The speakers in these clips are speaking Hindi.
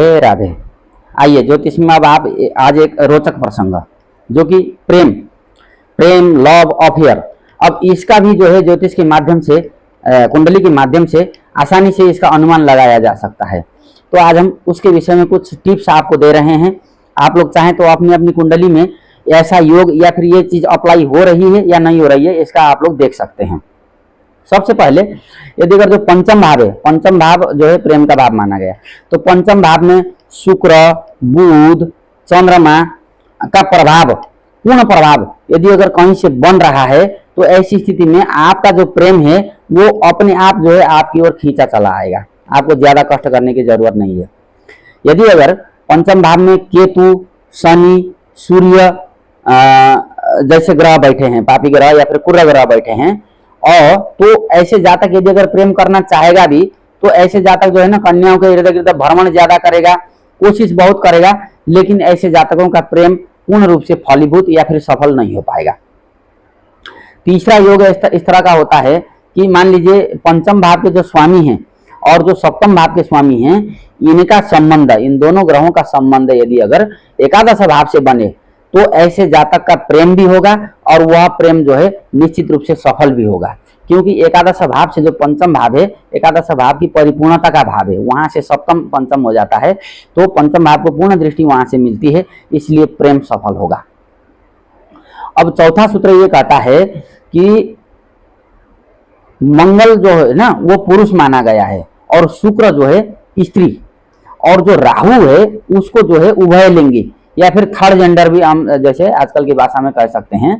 हे राधे। आइए ज्योतिष में अब आप आज एक रोचक प्रसंग जो कि प्रेम प्रेम लव अफेयर। अब इसका भी जो है ज्योतिष के माध्यम से कुंडली के माध्यम से आसानी से इसका अनुमान लगाया जा सकता है। तो आज हम उसके विषय में कुछ टिप्स आपको दे रहे हैं। आप लोग चाहें तो अपनी अपनी कुंडली में ऐसा योग या फिर ये चीज अप्लाई हो रही है या नहीं हो रही है, इसका आप लोग देख सकते हैं। सबसे पहले यदि अगर जो पंचम भाव है, पंचम भाव जो है प्रेम का भाव माना गया, तो पंचम भाव में शुक्र बुध चंद्रमा का प्रभाव, पूर्ण प्रभाव यदि अगर कहीं से बन रहा है तो ऐसी स्थिति में आपका जो प्रेम है वो अपने आप जो है आपकी ओर खींचा चला आएगा। आपको ज्यादा कष्ट करने की जरूरत नहीं है। यदि अगर पंचम भाव में केतु शनि सूर्य जैसे ग्रह बैठे हैं, पापी ग्रह या फिर कुर्र ग्रह बैठे हैं, और तो ऐसे जातक यदि अगर प्रेम करना चाहेगा भी तो ऐसे जातक जो है ना कन्याओं के इर्द गिर्द भ्रमण ज्यादा करेगा, कोशिश बहुत करेगा, लेकिन ऐसे जातकों का प्रेम पूर्ण रूप से फलीभूत या फिर सफल नहीं हो पाएगा। तीसरा योग इस तरह का होता है कि मान लीजिए पंचम भाव के जो स्वामी हैं और जो सप्तम भाव के स्वामी हैं, इनका संबंध, इन दोनों ग्रहों का संबंध यदि अगर एकादश भाव से बने तो ऐसे जातक का प्रेम भी होगा और वह प्रेम जो है निश्चित रूप से सफल भी होगा। क्योंकि एकादश भाव से जो पंचम भाव है, एकादश भाव की परिपूर्णता का भाव है, वहां से सप्तम पंचम हो जाता है, तो पंचम भाव को पूर्ण दृष्टि वहां से मिलती है, इसलिए प्रेम सफल होगा। अब चौथा सूत्र ये कहता है कि मंगल जो है ना वो पुरुष माना गया है और शुक्र जो है स्त्री, और जो राहु है उसको जो है उभयलिंगी या फिर थर्ड जेंडर भी हम जैसे आजकल की भाषा में कह सकते हैं।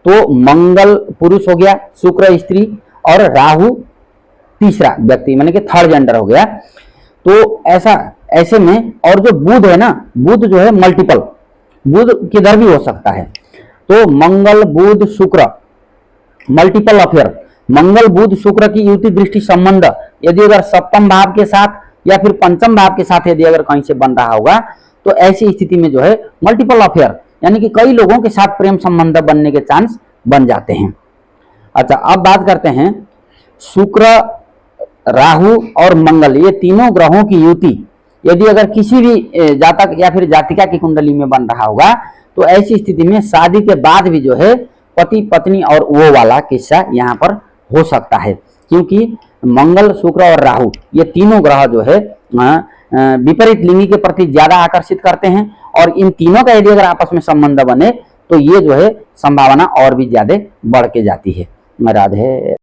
तो मंगल पुरुष हो गया, शुक्र स्त्री और राहु तीसरा व्यक्ति माने कि थर्ड जेंडर हो गया। तो ऐसे में, और जो बुध है ना, बुध जो है मल्टीपल, बुध किधर भी हो सकता है। तो मंगल बुध शुक्र मल्टीपल अफेयर, मंगल बुध शुक्र की युति दृष्टि संबंध यदि अगर सप्तम भाव के साथ या फिर पंचम भाव के साथ यदि अगर कहीं से बन रहा होगा तो ऐसी स्थिति में जो है मल्टीपल अफेयर यानी कि कई लोगों के साथ प्रेम संबंध बनने के चांस बन जाते हैं। अच्छा, अब बात करते हैं शुक्र राहु और मंगल, ये तीनों ग्रहों की युति यदि अगर किसी भी जातक या फिर जातिका की कुंडली में बन रहा होगा तो ऐसी स्थिति में शादी के बाद भी जो है पति पत्नी और वो वाला किस्सा यहाँ पर हो सकता है। क्योंकि मंगल शुक्र और राहु ये तीनों ग्रह जो है विपरीत लिंगी के प्रति ज्यादा आकर्षित करते हैं, और इन तीनों का यदि अगर आपस में संबंध बने तो ये जो है संभावना और भी ज्यादा बढ़ के जाती है। राधे।